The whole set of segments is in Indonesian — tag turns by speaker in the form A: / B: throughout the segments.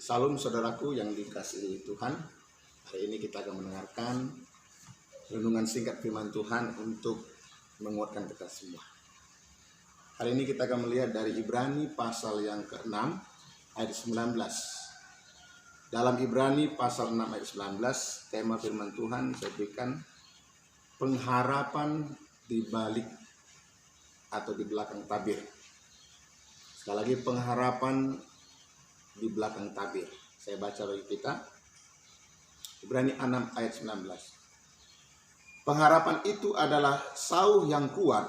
A: Salam saudaraku yang dikasihi Tuhan. Hari ini kita akan mendengarkan renungan singkat firman Tuhan untuk menguatkan kita semua. Hari ini kita akan melihat dari Ibrani pasal yang ke-6 ayat 19. Dalam Ibrani pasal 6 ayat 19, tema firman Tuhan saya berikan pengharapan di balik atau di belakang tabir. Sekali lagi, pengharapan di belakang tabir. Saya baca bagi kita. Ibrani 6 ayat 19. Pengharapan itu adalah sauh yang kuat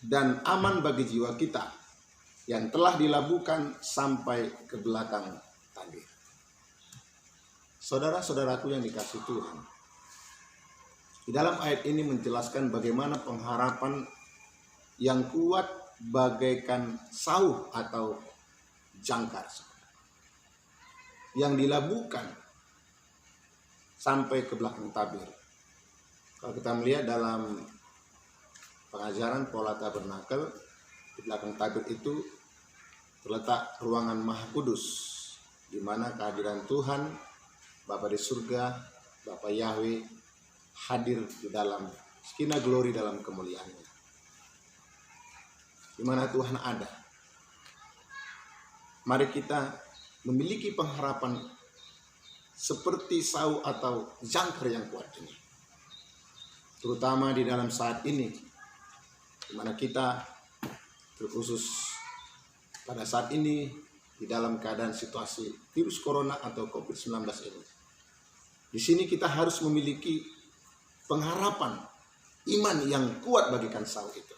A: dan aman bagi jiwa kita yang telah dilabuhkan sampai ke belakang tabir. Saudara-saudaraku yang dikasihi Tuhan, di dalam ayat ini menjelaskan bagaimana pengharapan yang kuat bagaikan sauh atau jangkar yang dilabuhkan sampai ke belakang tabir. Kalau kita melihat dalam pengajaran pola tabernakel, di belakang tabir itu terletak ruangan Maha Kudus, di mana kehadiran Tuhan, Bapa di surga, Bapa Yahweh hadir di dalam skina glory dalam kemuliaannya, di mana Tuhan ada. Mari kita memiliki pengharapan seperti sauh atau jangkar yang kuat ini, terutama di dalam saat ini, di mana kita terkhusus pada saat ini di dalam keadaan situasi virus corona atau COVID-19 ini. Di sini kita harus memiliki pengharapan iman yang kuat bagikan sauh itu,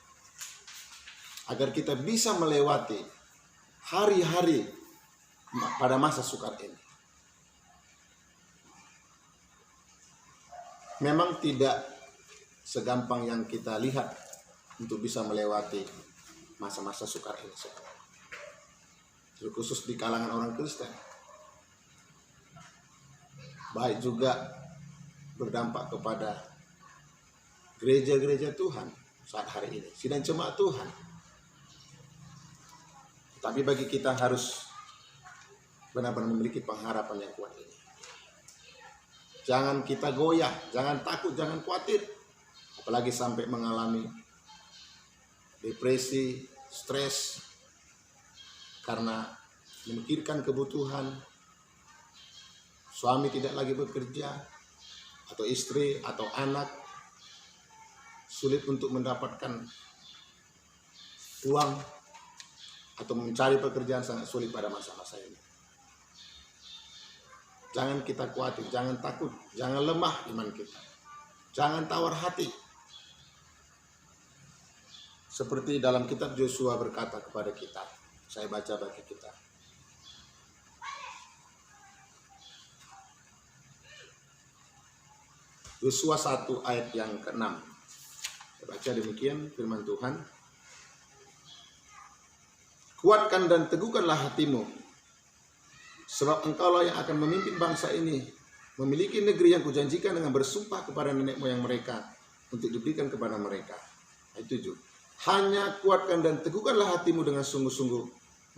A: agar kita bisa melewati hari-hari pada masa sukar ini. Memang tidak segampang yang kita lihat untuk bisa melewati masa-masa sukar ini, terkhusus di kalangan orang Kristen. Baik juga berdampak kepada gereja-gereja Tuhan saat hari ini, sidang jemaat Tuhan. Tapi bagi kita harus benar-benar memiliki pengharapan yang kuat ini. Jangan kita goyah, jangan takut, jangan khawatir. Apalagi sampai mengalami depresi, stres, karena memikirkan kebutuhan. Suami tidak lagi bekerja, atau istri, atau anak sulit untuk mendapatkan uang, atau mencari pekerjaan sangat sulit pada masa-masa ini. Jangan kita khawatir, jangan takut, jangan lemah iman kita, jangan tawar hati. Seperti dalam kitab Yosua berkata kepada kita, saya baca bagi kita. Yosua 1 ayat yang ke-6. Saya baca demikian firman Tuhan. Kuatkan dan teguhkanlah hatimu, sebab engkaulah yang akan memimpin bangsa ini memiliki negeri yang kujanjikan dengan bersumpah kepada nenek moyang mereka untuk diberikan kepada mereka. Ayat 7. Hanya kuatkan dan teguhkanlah hatimu dengan sungguh-sungguh.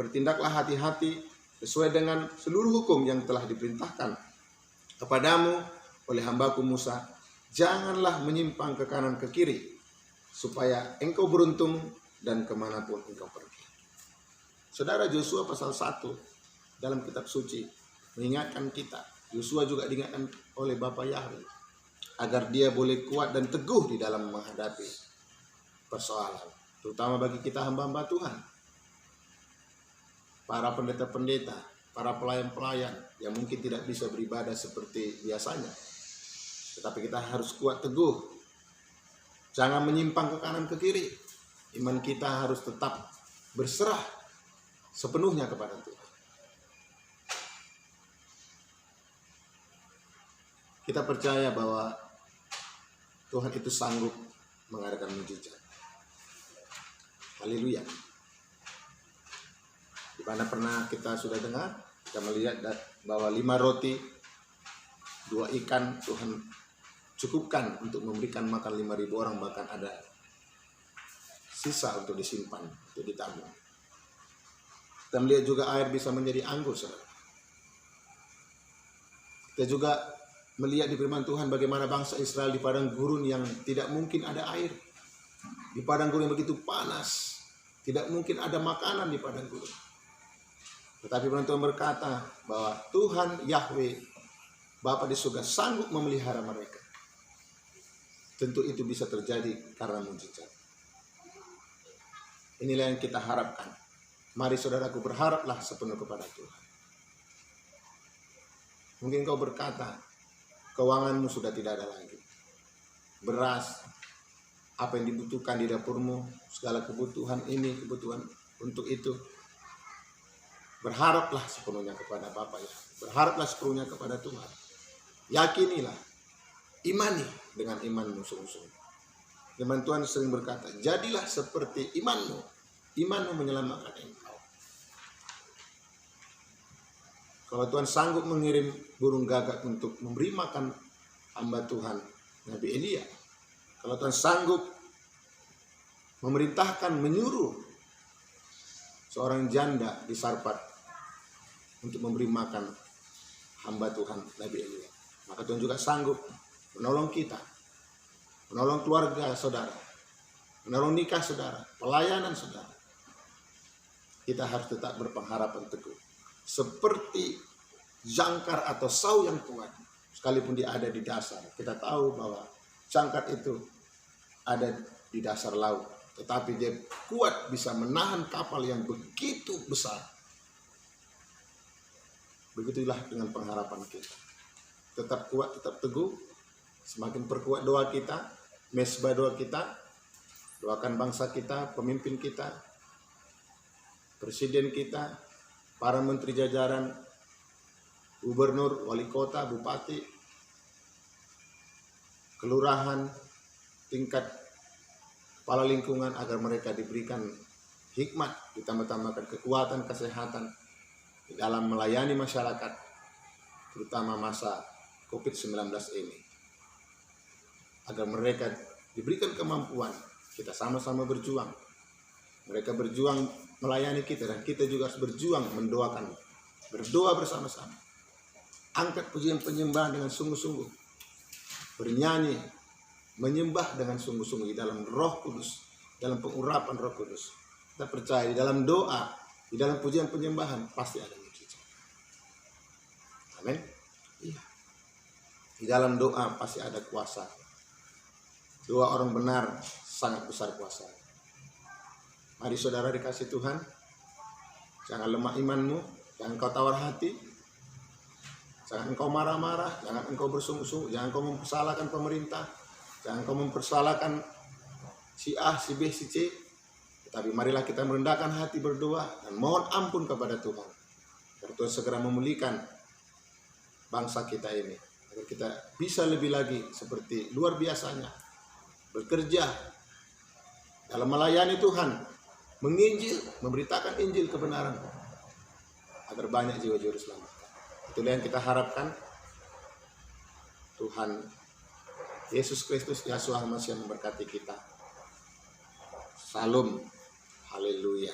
A: Bertindaklah hati-hati sesuai dengan seluruh hukum yang telah diperintahkan kepadamu oleh hambaku Musa. Janganlah menyimpang ke kanan ke kiri, supaya engkau beruntung dan kemanapun engkau pergi. Saudara, Yosua pasal 1 dalam kitab suci mengingatkan kita. Yosua juga diingatkan oleh Bapa Yahweh agar dia boleh kuat dan teguh di dalam menghadapi persoalan, terutama bagi kita hamba-hamba Tuhan, para pendeta-pendeta, para pelayan-pelayan yang mungkin tidak bisa beribadah seperti biasanya, tetapi kita harus kuat teguh, jangan menyimpang ke kanan ke kiri. Iman kita harus tetap berserah sepenuhnya kepada Tuhan. Kita percaya bahwa Tuhan itu sanggup mengadakan mujizat. Haleluya. Di mana pernah kita sudah dengar, kita melihat bahwa 5 roti, 2 ikan Tuhan cukupkan untuk memberikan makan 5.000 orang, bahkan ada sisa untuk disimpan, untuk ditabung. Kita melihat juga air bisa menjadi anggur, saudara. Kita juga melihat di firman Tuhan bagaimana bangsa Israel di padang gurun yang tidak mungkin ada air. Di padang gurun yang begitu panas, tidak mungkin ada makanan di padang gurun. Tetapi firman Tuhan berkata bahwa Tuhan Yahweh, Bapa di surga, sanggup memelihara mereka. Tentu itu bisa terjadi karena mujizat. Inilah yang kita harapkan. Mari saudaraku, berharaplah sepenuh kepada Tuhan. Mungkin kau berkata, keuanganmu sudah tidak ada lagi. Beras, apa yang dibutuhkan di dapurmu, segala kebutuhan ini, kebutuhan untuk itu. Berharaplah sepenuhnya kepada Bapa ya. Berharaplah sepenuhnya kepada Tuhan. Yakinilah, imani dengan imanmu sungguh-sungguh. Firman Tuhan sering berkata, jadilah seperti imanmu. Imanmu menyelamatkan engkau. Kalau Tuhan sanggup mengirim burung gagak untuk memberi makan hamba Tuhan Nabi Elia, kalau Tuhan sanggup memerintahkan, menyuruh seorang janda di Sarpat untuk memberi makan hamba Tuhan Nabi Elia, maka Tuhan juga sanggup menolong kita, menolong keluarga saudara, menolong nikah saudara, pelayanan saudara. Kita harus tetap berpengharapan teguh. Seperti jangkar atau sau yang kuat, sekalipun dia ada di dasar. Kita tahu bahwa jangkar itu ada di dasar laut, tetapi dia kuat bisa menahan kapal yang begitu besar. Begitulah dengan pengharapan kita. Tetap kuat, tetap teguh. Semakin perkuat doa kita, mesbah doa kita. Doakan bangsa kita, pemimpin kita, presiden kita, para menteri jajaran, gubernur, wali kota, bupati, kelurahan, tingkat kepala lingkungan, agar mereka diberikan hikmat, ditambah-tambahkan kekuatan, kesehatan di dalam melayani masyarakat, terutama masa COVID-19 ini. Agar mereka diberikan kemampuan, kita sama-sama berjuang. Mereka berjuang melayani kita, dan kita juga harus berjuang mendoakan, berdoa bersama-sama. Angkat pujian penyembahan dengan sungguh-sungguh, bernyanyi, menyembah dengan sungguh-sungguh di dalam Roh Kudus, dalam pengurapan Roh Kudus. Kita percaya di dalam doa, di dalam pujian penyembahan pasti ada mujizat. Amin. Iya. Di dalam doa pasti ada kuasa. Doa orang benar sangat besar kuasa. Mari saudara dikasih Tuhan, jangan lemah imanmu, jangan kau tawar hati, jangan engkau marah-marah, jangan engkau bersungguh-sungguh, jangan kau mempersalahkan pemerintah, jangan kau mempersalahkan si A, si B, si C. Tetapi marilah kita merendahkan hati, berdoa dan mohon ampun kepada Tuhan, agar Tuhan segera memulihkan bangsa kita ini, agar kita bisa lebih lagi seperti luar biasanya bekerja dalam melayani Tuhan, menginjil, memberitakan Injil kebenaran, agar banyak jiwa-jiwa selamat. Itulah yang kita harapkan. Tuhan Yesus Kristus Yahshua HaMashiach memberkati kita. Salam, haleluya.